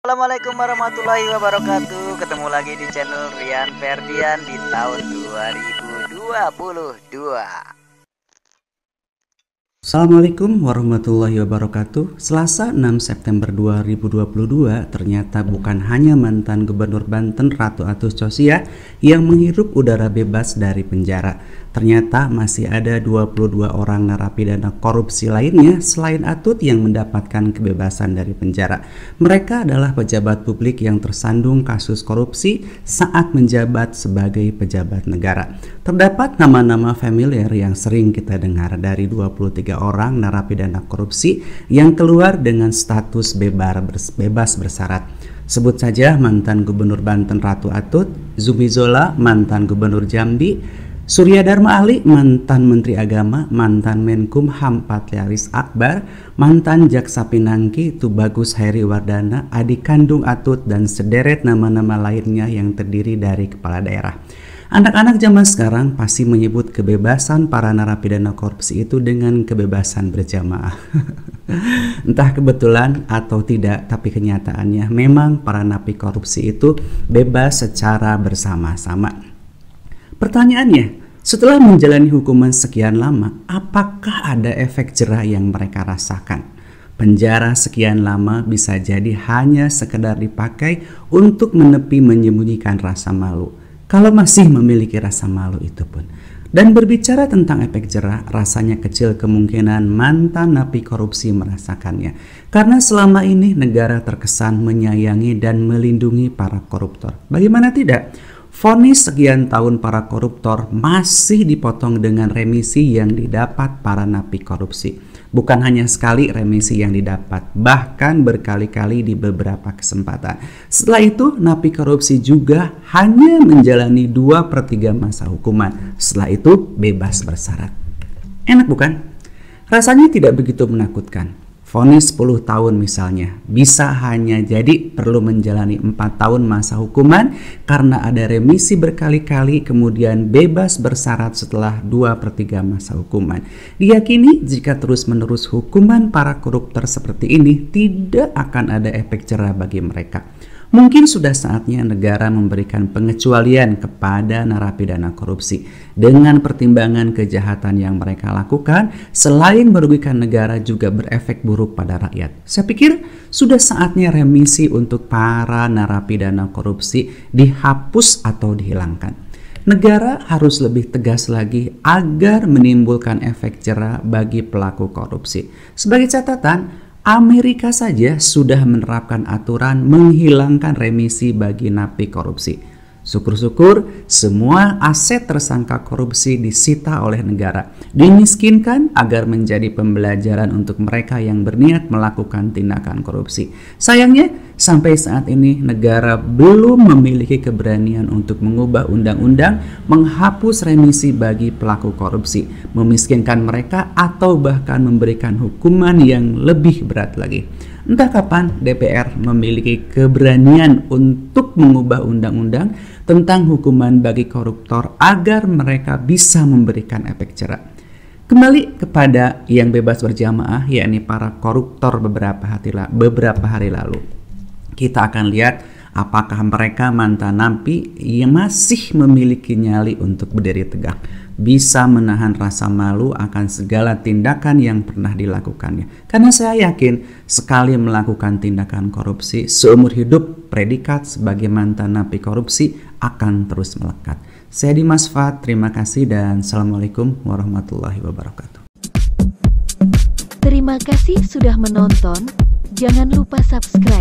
Assalamualaikum warahmatullahi wabarakatuh. Ketemu lagi di channel Rian Ferdian di tahun 2022. Assalamualaikum warahmatullahi wabarakatuh. Selasa 6 September 2022, ternyata bukan hanya mantan Gubernur Banten Ratu Atut Chosia yang menghirup udara bebas dari penjara. Ternyata masih ada 22 orang narapidana korupsi lainnya selain Atut yang mendapatkan kebebasan dari penjara. Mereka adalah pejabat publik yang tersandung kasus korupsi saat menjabat sebagai pejabat negara. Terdapat nama-nama familiar yang sering kita dengar dari 23 orang narapidana korupsi yang keluar dengan status bebas bersyarat. Sebut saja mantan Gubernur Banten Ratu Atut, Zumi Zola mantan Gubernur Jambi, Surya Dharma Ali mantan Menteri Agama, mantan Menkumham Patrialis Akbar, mantan Jaksa Pinangki Tubagus Hairi Wardana, adik kandung Atut, dan sederet nama-nama lainnya yang terdiri dari kepala daerah. Anak-anak zaman sekarang pasti menyebut kebebasan para narapidana korupsi itu dengan kebebasan berjamaah. Entah kebetulan atau tidak, tapi kenyataannya memang para napi korupsi itu bebas secara bersama-sama. Pertanyaannya, setelah menjalani hukuman sekian lama, apakah ada efek jera yang mereka rasakan? Penjara sekian lama bisa jadi hanya sekedar dipakai untuk menyembunyikan rasa malu. Kalau masih memiliki rasa malu itu pun. Dan berbicara tentang efek jera, rasanya kecil kemungkinan mantan napi korupsi merasakannya. Karena selama ini negara terkesan menyayangi dan melindungi para koruptor. Bagaimana tidak? Vonis sekian tahun para koruptor masih dipotong dengan remisi yang didapat para napi korupsi. Bukan hanya sekali remisi yang didapat, bahkan berkali-kali di beberapa kesempatan. Setelah itu, napi korupsi juga hanya menjalani 2/3 masa hukuman. Setelah itu, bebas bersyarat. Enak bukan? Rasanya tidak begitu menakutkan. Vonis 10 tahun misalnya, bisa hanya jadi perlu menjalani 4 tahun masa hukuman karena ada remisi berkali-kali kemudian bebas bersyarat setelah 2/3 masa hukuman. Diyakini jika terus-menerus hukuman para koruptor seperti ini tidak akan ada efek jera bagi mereka. Mungkin sudah saatnya negara memberikan pengecualian kepada narapidana korupsi dengan pertimbangan kejahatan yang mereka lakukan selain merugikan negara juga berefek buruk pada rakyat. Saya pikir sudah saatnya remisi untuk para narapidana korupsi dihapus atau dihilangkan. Negara harus lebih tegas lagi agar menimbulkan efek jera bagi pelaku korupsi. Sebagai catatan, Amerika saja sudah menerapkan aturan menghilangkan remisi bagi napi korupsi. Syukur-syukur semua aset tersangka korupsi disita oleh negara, dimiskinkan agar menjadi pembelajaran untuk mereka yang berniat melakukan tindakan korupsi. Sayangnya sampai saat ini negara belum memiliki keberanian untuk mengubah undang-undang menghapus remisi bagi pelaku korupsi, memiskinkan mereka atau bahkan memberikan hukuman yang lebih berat lagi. Entah kapan DPR memiliki keberanian untuk mengubah undang-undang tentang hukuman bagi koruptor agar mereka bisa memberikan efek jera. Kembali kepada yang bebas berjamaah, yakni para koruptor beberapa hari lalu. Kita akan lihat apakah mereka mantan napi yang masih memiliki nyali untuk berdiri tegak, bisa menahan rasa malu akan segala tindakan yang pernah dilakukannya. Karena saya yakin sekali melakukan tindakan korupsi, seumur hidup predikat sebagai mantan napi korupsi akan terus melekat. Saya Dimas Fat, terima kasih dan Assalamualaikum warahmatullahi wabarakatuh. Terima kasih sudah menonton. Jangan lupa subscribe